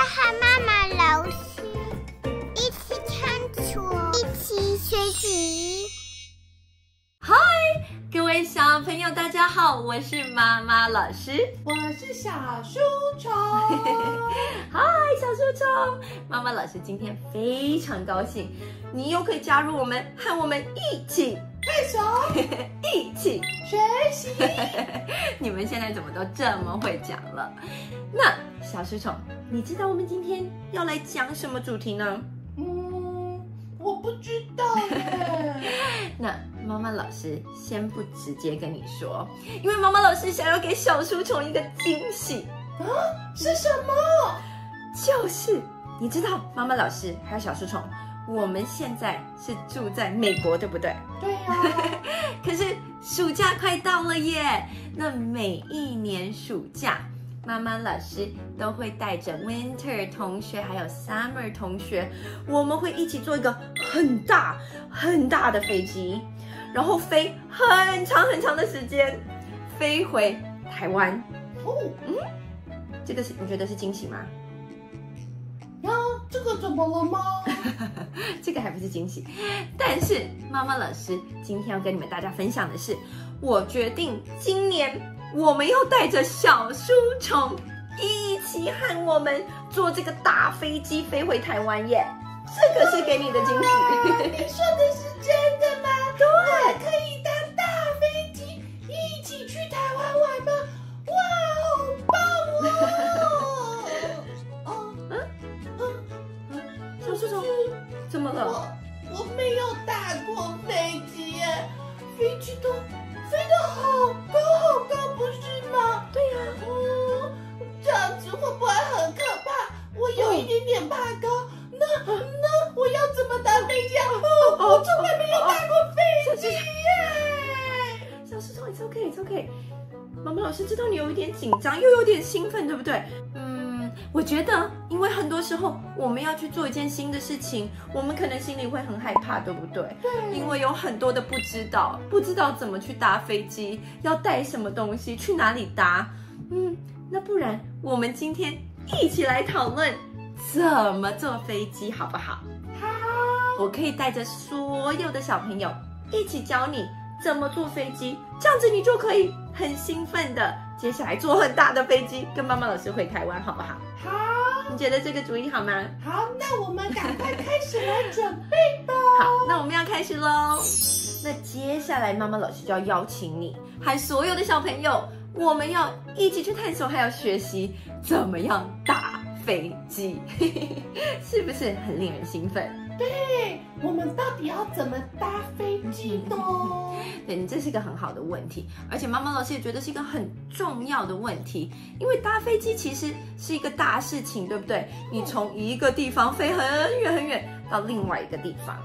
和妈妈老师一起看书，一起学习。嗨，各位小朋友，大家好，我是妈妈老师，我是小书虫。嗨，小书虫，妈妈老师今天非常高兴，你又可以加入我们，和我们一起看手，一起学习。你们现在怎么都这么会讲了？那小书虫，你知道我们今天要来讲什么主题呢？我不知道耶。那妈妈老师先不直接跟你说，因为妈妈老师想要给小书虫一个惊喜啊！是什么？就是你知道妈妈老师还有小书虫，我们现在是住在美国，对不对？对呀。可是暑假快到了耶，那每一年暑假，妈妈老师都会带着 Winter 同学还有 Summer 同学，我们会一起坐一个很大很大的飞机，然后飞很长很长的时间，飞回台湾。这个是你觉得是惊喜吗？呀，这个怎么了吗？这个还不是惊喜，但是妈妈老师今天要跟你们大家分享的是，我决定今年我们要带着小书虫一起和我们坐这个大飞机飞回台湾耶！这个是给你的惊喜。你说的是真的吗？对，我可以搭大飞机一起去台湾玩吗？哇，好棒哦！小书虫，怎么了？我没有搭过飞机耶，飞机都飞得好高好高，不是吗？对呀。这样子会不会很可怕？我有一点点怕高。那我要怎么搭飞机啊？我从来没有搭过飞机耶。小书虫 ，it's okay，it's okay。妈妈老师知道你有一点紧张，又有点兴奋，对不对？我觉得，因为很多时候我们要去做一件新的事情，我们可能心里会很害怕，对不对？对。因为有很多的不知道怎么去搭飞机，要带什么东西，去哪里搭。那不然我们今天一起来讨论怎么坐飞机，好不好？好。我可以带着所有的小朋友一起教你怎么坐飞机，这样子你就可以很兴奋的接下来坐很大的飞机，跟妈妈老师回台湾，好不好？好。你觉得这个主意好吗？好，那我们赶快开始来准备吧。好，那我们要开始咯。那接下来妈妈老师就要邀请你和所有的小朋友，我们要一起去探索，还要学习怎么样搭飞机，是不是很令人兴奋？对，我们到底要怎么搭飞机呢？对，这是一个很好的问题，而且妈妈老师也觉得是一个很重要的问题，因为搭飞机其实是一个大事情，对不对？你从一个地方飞很远很远到另外一个地方。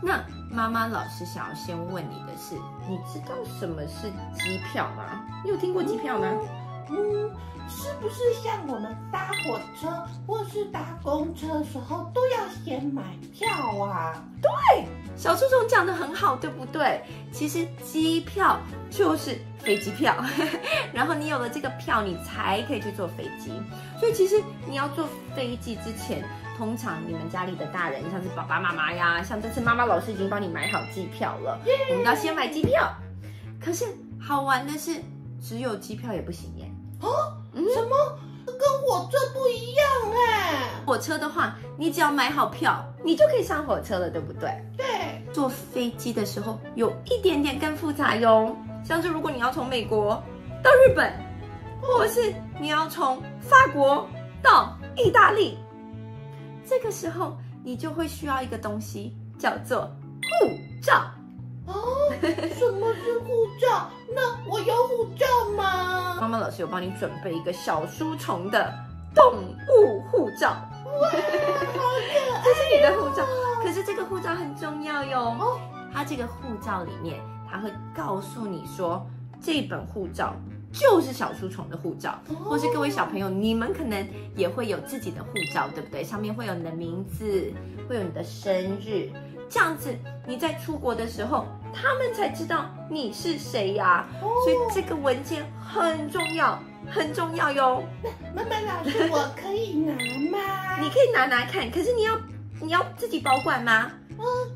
那妈妈老师想要先问你的是，你知道什么是机票吗？你有听过机票吗？是不是像我们搭火车或是搭公车的时候都要先买票啊？对，小书虫讲得很好，对不对？其实机票就是飞机票，然后你有了这个票，你才可以去坐飞机。所以其实你要坐飞机之前，通常你们家里的大人，像是爸爸妈妈呀，像这次妈妈老师已经帮你买好机票了，我们要先买机票。可是好玩的是，只有机票也不行耶。什么？跟火车不一样哎。火车的话，你只要买好票，你就可以上火车了，对不对？对。坐飞机的时候有一点点更复杂哟，像是如果你要从美国到日本，或者是你要从法国到意大利，这个时候你就会需要一个东西叫做护照。什么是护照？那我有护照吗？妈妈老师有帮你准备一个小书虫的动物护照。哇，好可爱！这是你的护照，可是这个护照很重要哟。它这个护照里面，它会告诉你说，这本护照就是小书虫的护照，或是各位小朋友，你们可能也会有自己的护照，对不对？上面会有你的名字，会有你的生日，这样子你在出国的时候，他们才知道你是谁呀。所以这个文件很重要，很重要哟。妈妈老师，我可以拿吗？你可以拿看，可是你要自己保管吗？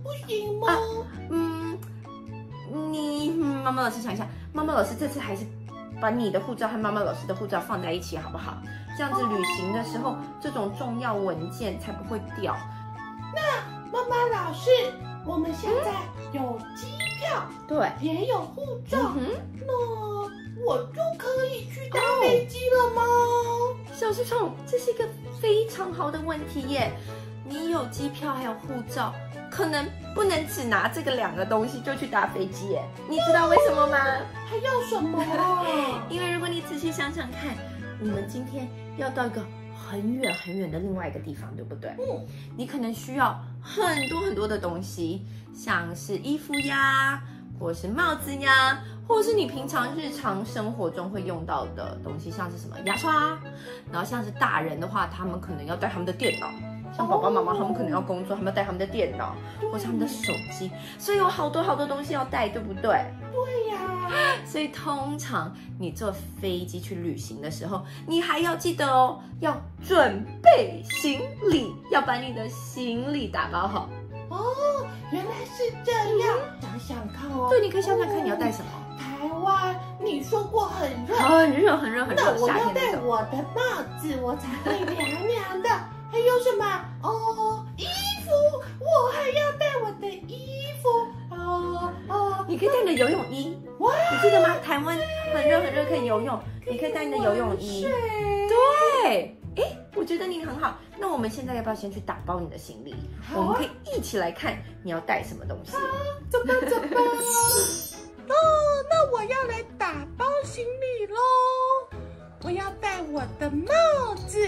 不行吗？妈妈老师想一下，妈妈老师这次还是把你的护照和妈妈老师的护照放在一起好不好？这样子旅行的时候，这种重要文件才不会掉。那妈妈老师，我们现在有机票，对，也有护照，那我就可以去搭飞机了吗？小书虫，这是一个非常好的问题耶！你有机票还有护照，可能不能只拿这个2个东西就去搭飞机耶。你知道为什么吗？还要什么啊？因为如果你仔细想想看，我们今天要到一个很远很远的另外一个地方，对不对？你可能需要很多的东西，像是衣服呀，或是帽子呀，或是你平常日常生活中会用到的东西，像是什么牙刷，然后像是大人的话，他们可能要带他们的电脑。像爸爸妈妈他们可能要工作，他们要带他们的电脑或是他们的手机，所以有好多东西要带，对不对？对呀。所以通常你坐飞机去旅行的时候，你还要记得哦，要准备行李，要把你的行李打包好。原来是这样。想想看哦。对，你可以想想看你要带什么。台湾，你说过很热，很热，那我要带夏天那种。我的帽子，我才会凉凉的。还有什么？衣服，我还要带我的衣服。你可以带你的游泳衣，你记得吗？台湾很热可以游泳，你可以带你的游泳衣。对，我觉得你很好。那我们现在要不要先去打包你的行李？我们可以一起来看你要带什么东西。怎么？那我要来打包行李咯。我要带我的帽子。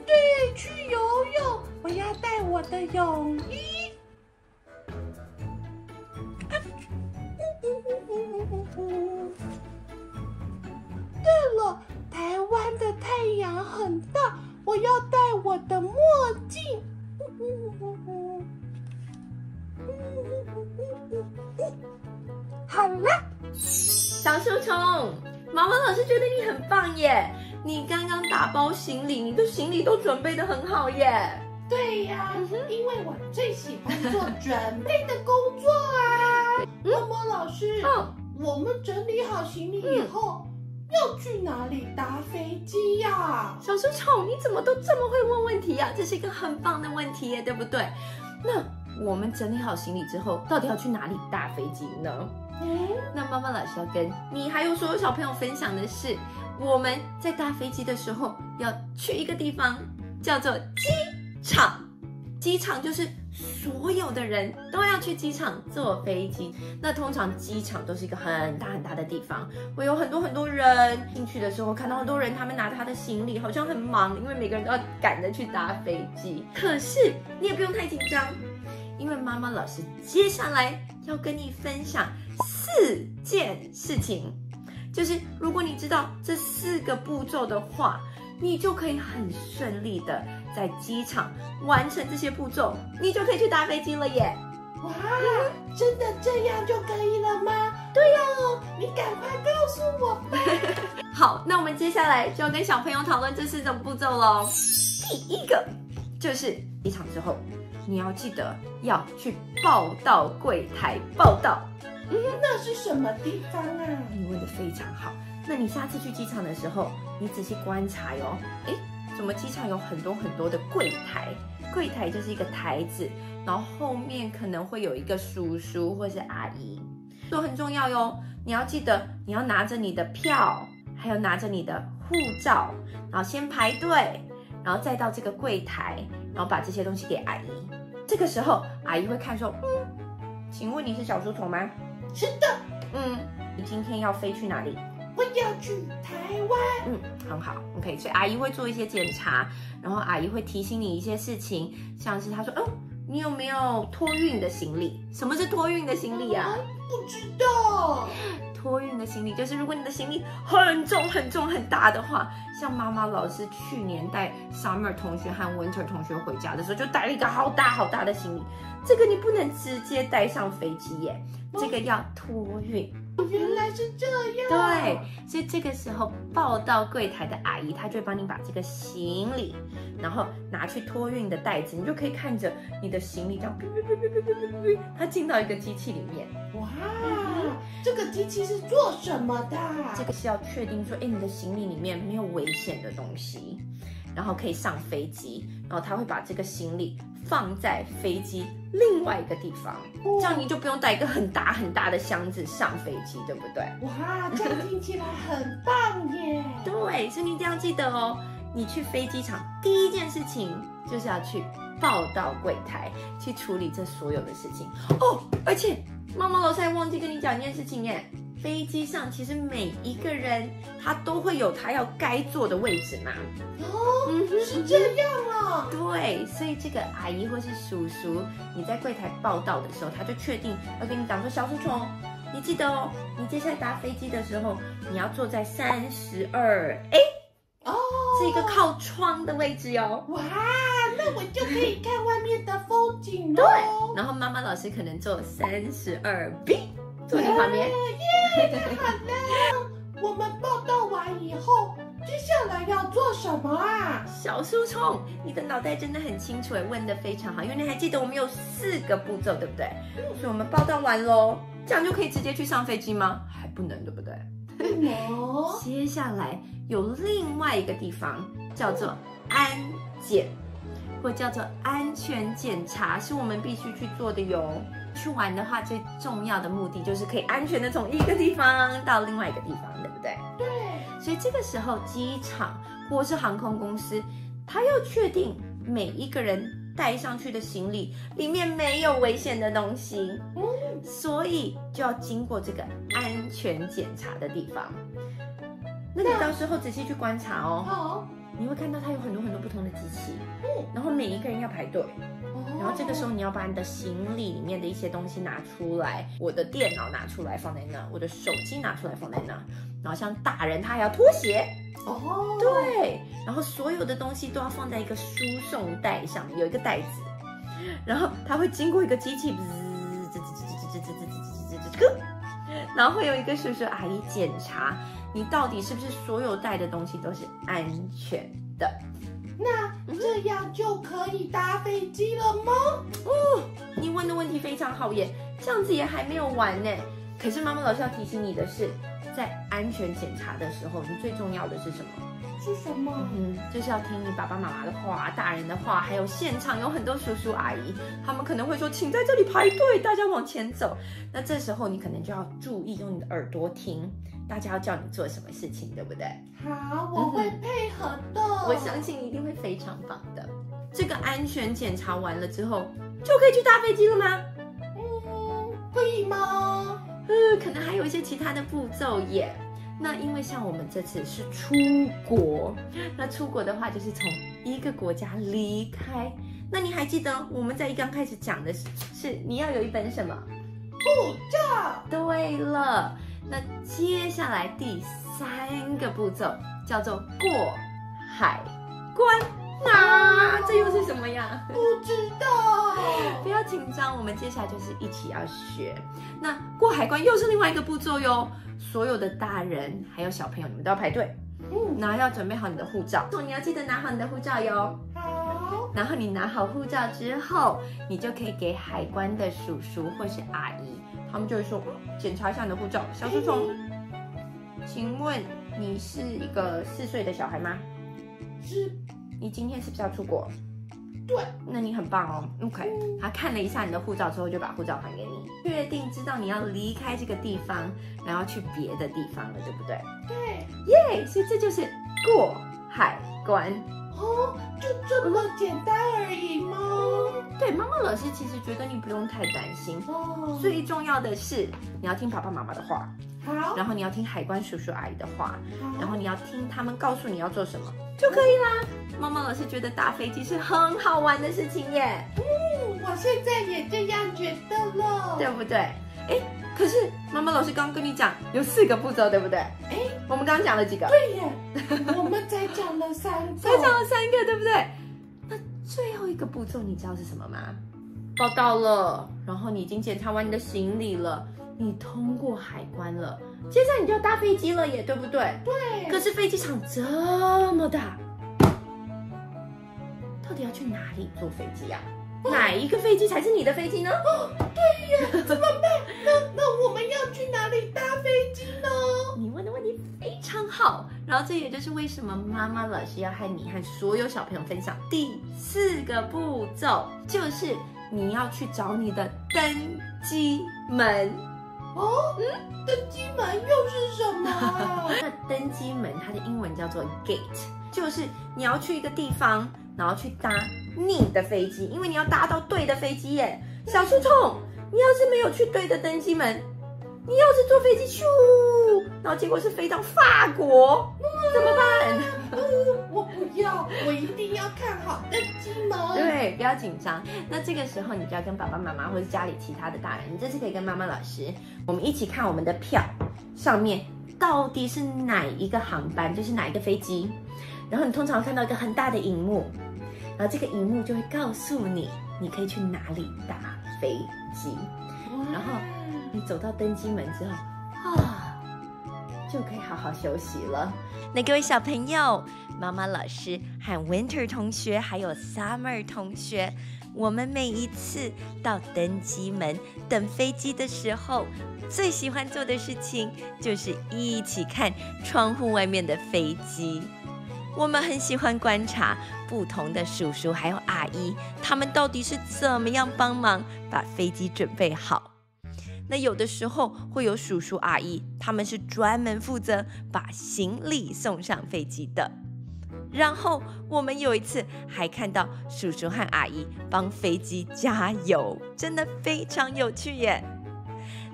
对，去游泳，我要带我的泳衣。对了，台湾的太阳很大，我要带我的墨镜。好了，小书虫，妈妈老师觉得你很棒耶！你刚刚打包行李，你的行李都准备得很好耶。对呀，因为我最喜欢做准备的工作啊。妈妈老师，我们整理好行李以后，要去哪里搭飞机呀？小书虫，你怎么都这么会问问题呀？这是一个很棒的问题耶，对不对？那我们整理好行李之后，到底要去哪里搭飞机呢？那妈妈老师要跟你还有所有小朋友分享的是，我们在搭飞机的时候要去一个地方，叫做机场。机场就是所有的人都要去机场坐飞机。那通常机场都是一个很大的地方，会有很多人进去的时候，看到很多人他们拿着他的行李，好像很忙，因为每个人都要赶着去搭飞机。可是你也不用太紧张，因为妈妈老师接下来要跟你分享4件事情，就是如果你知道这4个步骤的话，你就可以很顺利的在机场完成这些步骤，你就可以去搭飞机了耶！哇，真的这样就可以了吗？对呀，你赶快告诉我吧。好，那我们接下来就要跟小朋友讨论这4种步骤咯。第一个就是机场之后，你要记得要去报到柜台报到。那是什么地方啊？你问得非常好。那你下次去机场的时候，你仔细观察哟。怎么机场有很多的柜台？柜台就是一个台子，然后后面可能会有一个叔叔或是阿姨，都很重要哟。你要记得，你要拿着你的票，还有拿着你的护照，然后先排队，然后再到这个柜台，然后把这些东西给阿姨。这个时候，阿姨会看说，请问你是小书虫吗？是的。你今天要飞去哪里？我要去台湾。很好 ，OK。所以阿姨会做一些检查，然后阿姨会提醒你一些事情，像是她说，你有没有托运的行李？什么是托运的行李啊？不知道。托运的行李就是如果你的行李很重很大的话，像妈妈老师去年带 Summer 同学和 Winter 同学回家的时候，就带了一个好大的行李，这个你不能直接带上飞机耶，这个要托运。原来是这样。对，所以这个时候报到柜台的阿姨，她就会帮你把这个行李，然后拿去托运的袋子，你就可以看着你的行李这样，它进到一个机器里面。哇，这个机器是做什么的？这个是要确定说，哎，你的行李里面没有危险的东西，然后可以上飞机，然后他会把这个行李放在飞机另外一个地方，这样你就不用带一个很大很大的箱子上飞机，对不对？哇，这样听起来很棒耶！对，所以你一定要记得哦，你去飞机场第一件事情就是要去报到柜台去处理这所有的事情哦。而且妈妈老师还忘记跟你讲一件事情耶，飞机上其实每一个人他都会有他要该坐的位置嘛。哦，是这样啊。对，所以这个阿姨或是叔叔，你在柜台报到的时候，他就确定要跟你讲说，小书虫，你记得哦，你接下来搭飞机的时候，你要坐在32A，哦，是一个靠窗的位置哟。哇，那我就可以看外面的风景对喽。，然后妈妈老师可能坐32B，坐你旁边。耶，太好了！我们报道完以后，接下来要做什么啊？小书虫，你的脑袋真的很清楚，问得非常好，因为你还记得我们有4个步骤，对不对？所以我们报道完喽，这样就可以直接去上飞机吗？还不能，对不对？哦，接下来有另外一个地方叫做安检，或叫做安全检查，是我们必须去做的哟。去玩的话，最重要的目的就是可以安全的从一个地方到另外一个地方，对不对？对，所以这个时候，机场或是航空公司，它要确定每一个人带上去的行李里面没有危险的东西，所以就要经过这个安全检查的地方。那你到时候仔细去观察哦，好，你会看到它有很多很多不同的机器，然后每一个人要排队，然后这个时候你要把你的行李里面的一些东西拿出来，我的电脑拿出来放在那，我的手机拿出来放在那，然后像大人他还要拖鞋，哦，对，然后所有的东西都要放在一个输送带上面，有一个袋子，然后它会经过一个机器，然后会有一个叔叔阿姨检查你到底是不是所有带的东西都是安全的。那这样就可以搭飞机了吗？你问的问题非常好耶，这样子也还没有完呢。可是妈妈老师要提醒你的是，在安全检查的时候，你最重要的是什么？是什么？就是要听你爸爸妈妈的话、大人的话，还有现场有很多叔叔阿姨，他们可能会说，请在这里排队，大家往前走。那这时候你可能就要注意，用你的耳朵听，大家要叫你做什么事情，对不对？好，我会配合的。我相信你一定会非常棒的。这个安全检查完了之后，就可以去搭飞机了吗？可以吗？可能还有一些其他的步骤耶。那因为像我们这次是出国，那出国的话就是从一个国家离开。那你还记得我们在刚开始讲的是你要有一本什么？护照。对了，那接下来第3个步骤叫做过海关。那这又是什么呀？不知道。不要紧张，我们接下来就是一起要学。那过海关又是另外一个步骤哟。所有的大人还有小朋友，你们都要排队。然后要准备好你的护照，你要记得拿好你的护照哟。好。然后你拿好护照之后，你就可以给海关的叔叔或是阿姨，他们就会说检查一下你的护照。小书虫，请问你是一个4岁的小孩吗？是。你今天是不是要出国？对。那你很棒哦。OK，他看了一下你的护照之后，就把护照还给你，确定知道你要离开这个地方，然后去别的地方了，对不对？对。耶，所以这就是过海关。哦，就这么简单而已吗？对，妈妈老师其实觉得你不用太担心。最重要的是你要听爸爸妈妈的话，好，然后你要听海关叔叔阿姨的话，好，然后你要听他们告诉你要做什么就可以啦。妈妈老师觉得搭飞机是很好玩的事情耶。我现在也这样觉得了，对不对？哎，可是妈妈老师刚刚跟你讲有4个步骤，对不对？哎，我们刚刚讲了几个？对耶，我们才讲了3个，才讲了3个，对不对？那最后一个步骤你知道是什么吗？报到了，然后你已经检查完你的行李了，你通过海关了，接下来你就要搭飞机了耶，对不对？对。可是飞机场这么大，到底要去哪里坐飞机啊？哪一个飞机才是你的飞机呢？对呀，怎么办？那我们要去哪里搭飞机呢？你问的问题非常好，然后这也就是为什么妈妈老师要和你和所有小朋友分享第4个步骤，就是你要去找你的登机门。登机门又是什么啊？那登机门它的英文叫做 gate， 就是你要去一个地方，然后去搭你的飞机，因为你要搭到对的飞机耶。小书虫，你要是没有去对的登机门，你要是坐飞机咻，然后结果是飞到法国，怎么办？我不要，我一定要看好登机门。对，不要紧张。那这个时候你就要跟爸爸妈妈或者家里其他的大人，你这次可以跟妈妈老师，我们一起看我们的票上面到底是哪一个航班，就是哪一个飞机。然后你通常会看到一个很大的荧幕，然后这个荧幕就会告诉你，你可以去哪里搭飞机。然后你走到登机门之后，就可以好好休息了。那各位小朋友，妈妈老师和 Winter 同学还有 Summer 同学，我们每一次到登机门等飞机的时候，最喜欢做的事情就是一起看窗户外面的飞机。我们很喜欢观察不同的叔叔还有阿姨，他们到底是怎么样帮忙把飞机准备好。那有的时候会有叔叔阿姨，他们是专门负责把行李送上飞机的。然后我们有一次还看到叔叔和阿姨帮飞机加油，真的非常有趣耶。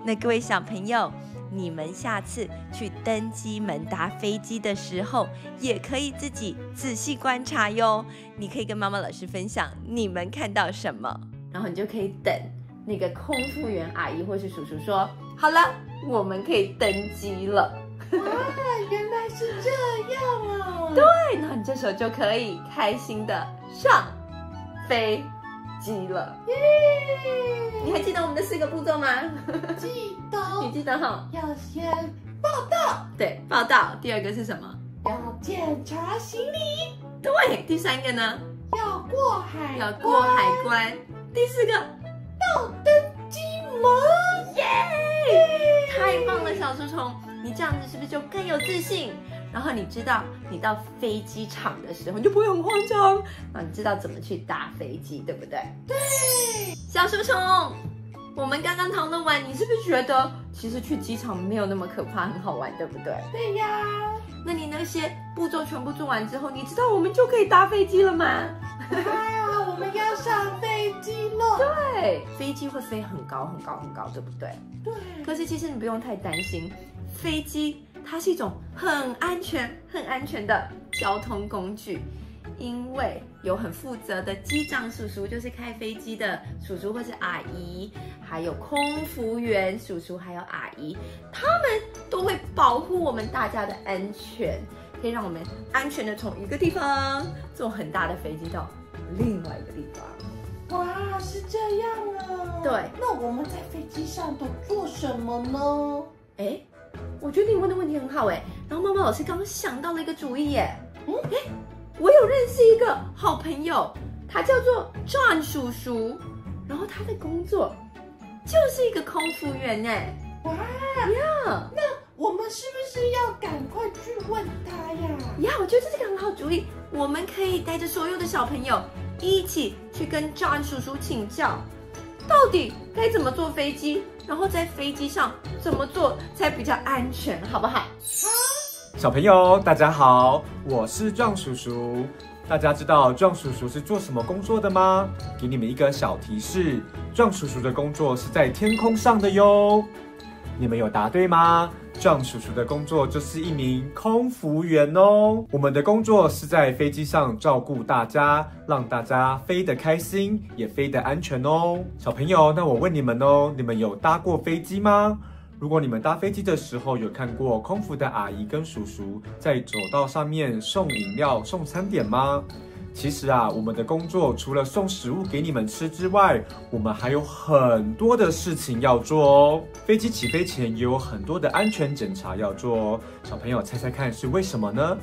那各位小朋友，你们下次去登机门搭飞机的时候，也可以自己仔细观察哟。你可以跟妈妈老师分享你们看到什么，然后你就可以等那个空服员阿姨或是叔叔说，好了，我们可以登机了。哇，原来是这样啊！对，然后你这时候就可以开心的上飞机了。耶！你还记得我们的4个步骤吗？记得。你记得哈？要先报到。对，报到。第2个是什么？要检查行李。对，第3个呢？要过海关。要过海关。第4个到登机门。耶！太棒了，小书虫，你这样子是不是就更有自信？然后你知道你到飞机场的时候，你就不会很慌张，然后你知道怎么去搭飞机，对不对？对。小书虫，我们刚刚讨论完，你是不是觉得其实去机场没有那么可怕，很好玩，对不对？对呀。那你那些步骤全部做完之后，你知道我们就可以搭飞机了吗？哇，我们要上飞机了。对，飞机会飞很高很高很高，对不对？对。可是其实你不用太担心，飞机它是一种很安全的交通工具，因为有很负责的机长叔叔，就是开飞机的叔叔或是阿姨，还有空服员叔叔还有阿姨，他们都会保护我们大家的安全，可以让我们安全的从一个地方坐很大的飞机到另外一个地方。哇，是这样啊！对，那我们在飞机上都做什么呢？哎，我觉得你问的问题很好哎。然后妈妈老师刚刚想到了一个主意耶。我有认识一个好朋友，他叫做 John 叔叔，然后他的工作就是一个空服员哎。哇呀，那我们是不是要赶快去问他呀？呀，我觉得这是个很好主意。我们可以带着所有的小朋友一起去跟 John 叔叔请教，到底该怎么坐飞机，然后在飞机上怎么做才比较安全，好不好？小朋友，大家好，我是壮叔叔。大家知道壮叔叔是做什么工作的吗？给你们一个小提示，壮叔叔的工作是在天空上的哟。你们有答对吗？壮叔叔的工作就是一名空服员哦。我们的工作是在飞机上照顾大家，让大家飞得开心，也飞得安全哦。小朋友，那我问你们哦，你们有搭过飞机吗？如果你们搭飞机的时候有看过空服的阿姨跟叔叔在走道上面送饮料、送餐点吗？其实啊，我们的工作除了送食物给你们吃之外，我们还有很多的事情要做哦。飞机起飞前也有很多的安全检查要做哦。小朋友猜猜看是为什么呢？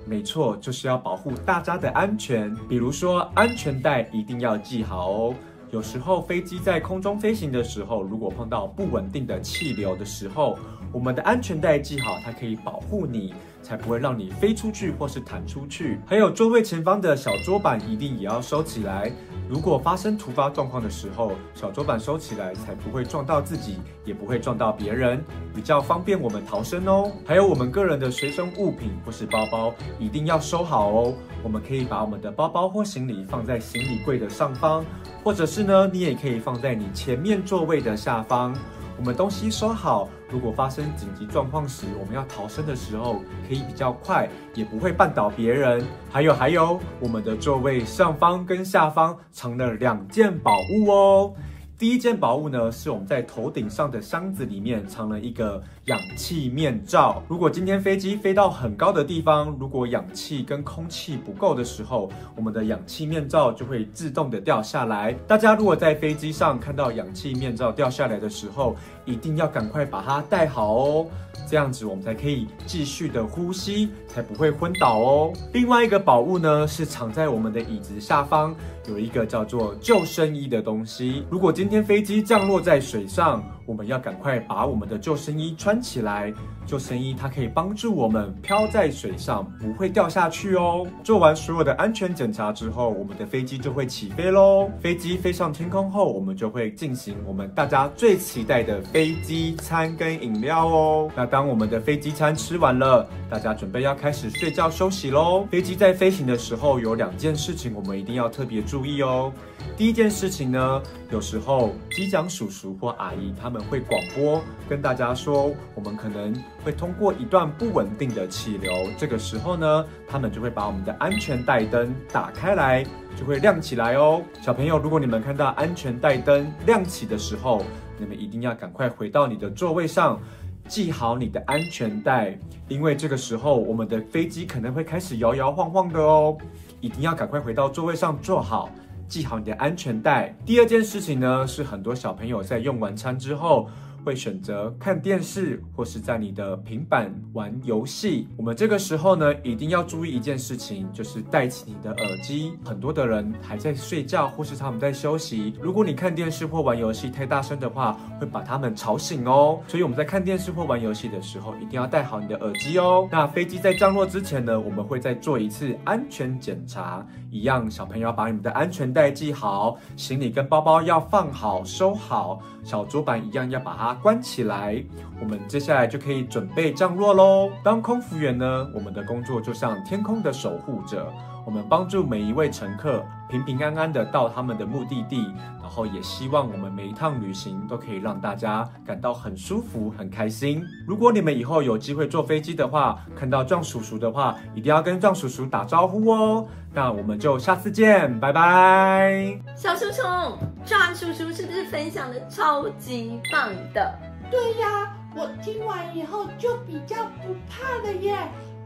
没错，就是要保护大家的安全。比如说，安全带一定要系好哦。有时候飞机在空中飞行的时候，如果碰到不稳定的气流的时候，我们的安全带系好，它可以保护你，才不会让你飞出去或是弹出去。还有座位前方的小桌板一定也要收起来。如果发生突发状况的时候，小桌板收起来，才不会撞到自己，也不会撞到别人，比较方便我们逃生哦。还有我们个人的随身物品或是包包，一定要收好哦。我们可以把我们的包包或行李放在行李柜的上方，或者是呢，你也可以放在你前面座位的下方。我们东西收好，如果发生紧急状况时，我们要逃生的时候可以比较快，也不会绊倒别人。还有，我们的座位上方跟下方藏了2件宝物哦。第一件宝物呢，是我们在头顶上的箱子里面藏了一个氧气面罩。如果今天飞机飞到很高的地方，如果氧气跟空气不够的时候，我们的氧气面罩就会自动的掉下来。大家如果在飞机上看到氧气面罩掉下来的时候，一定要赶快把它戴好哦，这样子我们才可以继续的呼吸，才不会昏倒哦。另外一个宝物呢，是藏在我们的椅子下方，有一个叫做救生衣的东西。如果今天飞机降落在水上，我们要赶快把我们的救生衣穿起来。救生衣它可以帮助我们漂在水上，不会掉下去哦。做完所有的安全检查之后，我们的飞机就会起飞咯。飞机飞上天空后，我们就会进行我们大家最期待的飞机餐跟饮料哦。那当我们的飞机餐吃完了，大家准备要开始睡觉休息咯。飞机在飞行的时候有2件事情我们一定要特别注意哦。第一件事情呢，有时候机长叔叔或阿姨他们会广播跟大家说，我们可能会通过一段不稳定的气流，这个时候呢，他们就会把我们的安全带灯打开来，就会亮起来哦。小朋友，如果你们看到安全带灯亮起的时候，你们一定要赶快回到你的座位上，系好你的安全带，因为这个时候我们的飞机可能会开始摇摇晃晃的哦，一定要赶快回到座位上坐好，系好你的安全带。第二件事情呢，是很多小朋友在用完餐之后会选择看电视或是在你的平板玩游戏。我们这个时候呢，一定要注意一件事情，就是戴起你的耳机。很多的人还在睡觉或是他们在休息，如果你看电视或玩游戏太大声的话，会把他们吵醒哦。所以我们在看电视或玩游戏的时候，一定要戴好你的耳机哦。那飞机在降落之前呢，我们会再做一次安全检查，一样小朋友要把你们的安全带系好，行李跟包包要放好收好，小桌板一样要把它关起来。我们接下来就可以准备降落咯。当空服员呢，我们的工作就像天空的守护者，我们帮助每一位乘客平平安安的到他们的目的地，然后也希望我们每一趟旅行都可以让大家感到很舒服很开心。如果你们以后有机会坐飞机的话，看到壮叔叔的话，一定要跟壮叔叔打招呼哦。那我们就下次见，拜拜。小书虫，壮叔叔是不是分享的超级棒的？对呀，我听完以后就比较不怕了耶。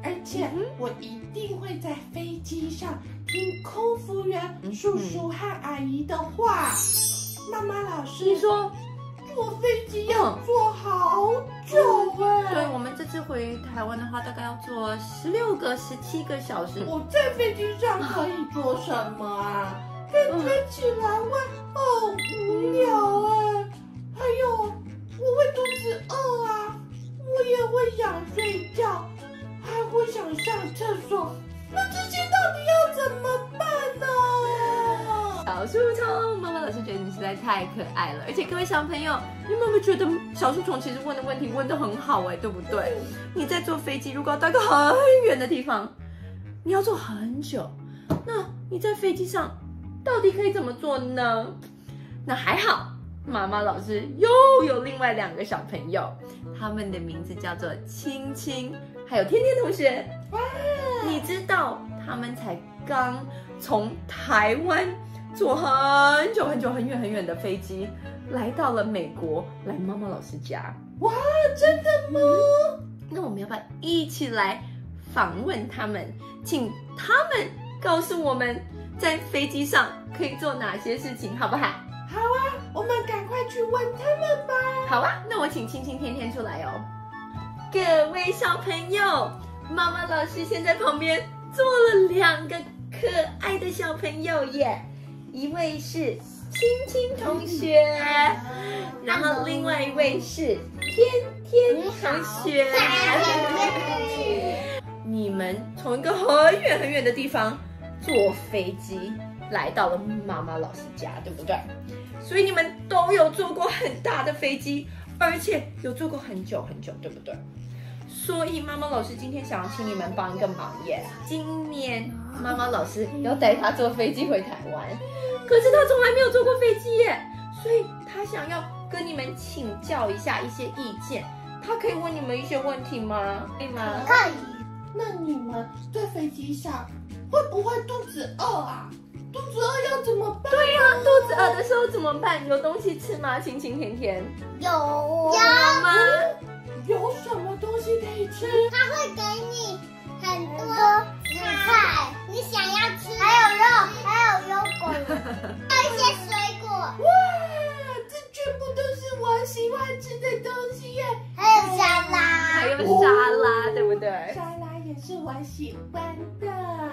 而且我一定会在飞机上听空服员叔叔和阿姨的话。妈妈老师，你说坐飞机要坐好久哎。对，我们这次回台湾的话，大概要坐16个、17个小时。我在飞机上可以做什么啊？感觉起来会好无聊哎。还有，我会肚子饿啊，我也会想睡觉。还会想上厕所，那这些到底要怎么办呢？小书虫，妈妈老师觉得你实在太可爱了，而且各位小朋友，你们有没有觉得小书虫其实问的问题问得很好哎，对不对？你在坐飞机，如果要到一个很远的地方，你要坐很久，那你在飞机上到底可以怎么做呢？那还好，妈妈老师又有另外2个小朋友，他们的名字叫做青青还有天天同学。哇，你知道他们才刚从台湾坐很久很久很远很远的飞机来到了美国，来妈妈老师家。哇，真的吗？那我们要不要一起来访问他们，请他们告诉我们在飞机上可以做哪些事情，好不好？好啊，我们赶快去问他们吧。好啊，那我请青青天天出来哦。各位小朋友，妈妈老师现在旁边坐了2个可爱的小朋友耶，一位是青青同学，然后另外一位是天天同学。你们从一个很远很远的地方坐飞机来到了妈妈老师家，对不对？所以你们都有坐过很大的飞机，而且有坐过很久很久，对不对？所以妈妈老师今天想要请你们帮一个忙耶。今年妈妈老师要带她坐飞机回台湾，可是她从来没有坐过飞机耶，所以她想要跟你们请教一下一些意见。她可以问你们一些问题吗？可以吗？可以。那你们在飞机上会不会肚子饿啊？肚子饿要怎么办？对呀，肚子饿的时候怎么办？有东西吃吗？晴晴甜甜有吗？有什么东西可以吃？他会给你很多菜，你想要吃，还有肉，还有优果，还有一些水果。哇，这全部都是我喜欢吃的东西耶！还有沙拉，还有沙拉，对不对？沙拉也是我喜欢的。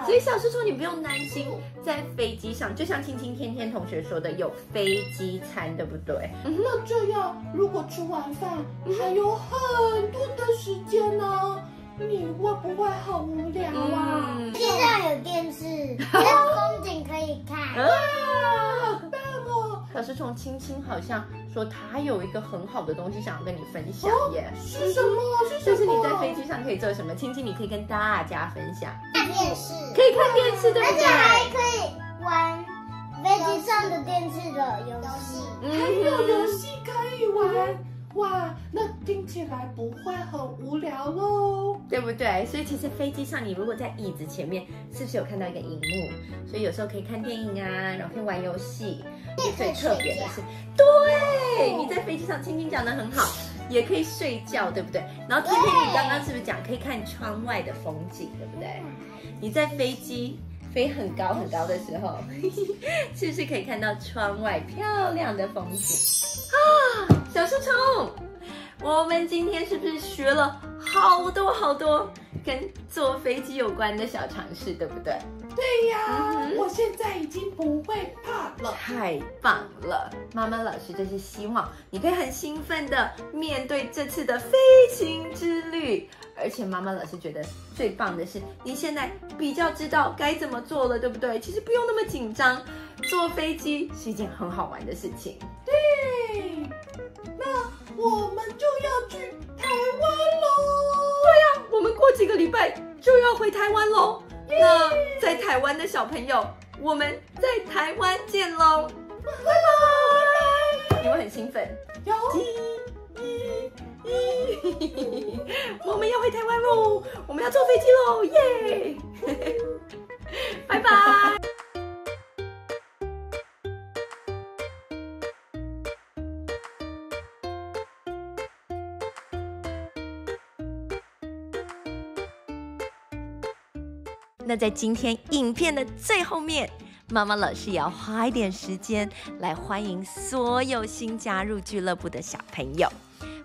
所以小叔叔，你不用担心，在飞机上，就像青青天天同学说的，有飞机餐，对不对？那这样，如果吃完饭还有很多的时间呢，你会不会很无聊啊？地上有电视，有风景可以看。好棒哦！可是从青青好像说他有一个很好的东西想要跟你分享耶。是什么？是什么？就是你在飞机上可以做什么？青青，你可以跟大家分享。看电视，可以看电视，对不对？而且还可以玩飞机上的电视的游戏。还有游戏可以玩。哇，那听起来不会很无聊喽，对不对？所以其实飞机上，你如果在椅子前面，是不是有看到一个荧幕？所以有时候可以看电影啊，然后可以玩游戏。最特别的是，对，你在飞机上，青青讲得很好，也可以睡觉，对不对？然后天天，你刚刚是不是讲可以看窗外的风景，对不对？你在飞机飞很高很高的时候，是不是可以看到窗外漂亮的风景啊？小树虫，我们今天是不是学了好多好多跟坐飞机有关的小常识，对不对？对呀，我现在已经不会怕了。太棒了！妈妈老师就是希望你可以很兴奋的面对这次的飞行之旅，而且妈妈老师觉得最棒的是，你现在比较知道该怎么做了，对不对？其实不用那么紧张，坐飞机是一件很好玩的事情。对，那我们就要去台湾喽。对呀，我们过几个礼拜就要回台湾喽。那在台湾的小朋友，我们在台湾见喽，拜拜！你会很兴奋？有。我们要回台湾喽，我们要坐飞机喽，耶！拜拜。那在今天影片的最后面，妈妈老师也要花一点时间来欢迎所有新加入俱乐部的小朋友，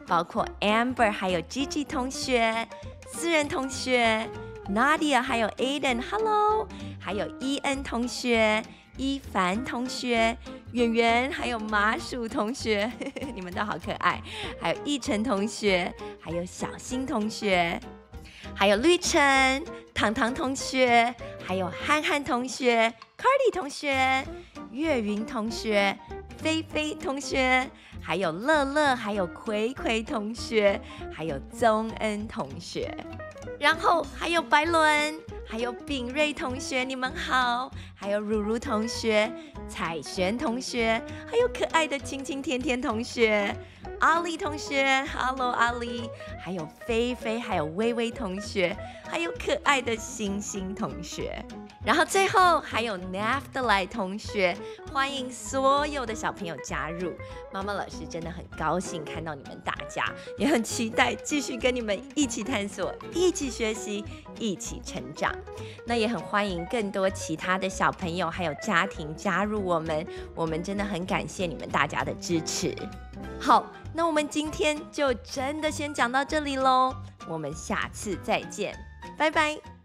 包括 Amber 还有 Gigi 同学、思仁同学、Nadia 还有 Aiden，Hello， 还有伊恩同学、伊凡同学、圆圆还有麻薯同学，你们都好可爱，还有奕晨同学，还有小新同学。还有绿晨、糖糖同学，还有憨憨同学、Cardi 同学、月云同学、菲菲同学，还有乐乐，还有葵葵同学，还有宗恩同学，然后还有白伦，还有秉瑞同学，你们好，还有如如同学、彩璇同学，还有可爱的青青甜甜同学。阿丽同学 ，Hello 阿丽，还有菲菲，还有微微同学，还有可爱的星星同学，然后最后还有 Naftali 同学，欢迎所有的小朋友加入。妈妈老师真的很高兴看到你们大家，也很期待继续跟你们一起探索、一起学习、一起成长。那也很欢迎更多其他的小朋友还有家庭加入我们，我们真的很感谢你们大家的支持。好，那我们今天就真的先讲到这里咯，我们下次再见，拜拜。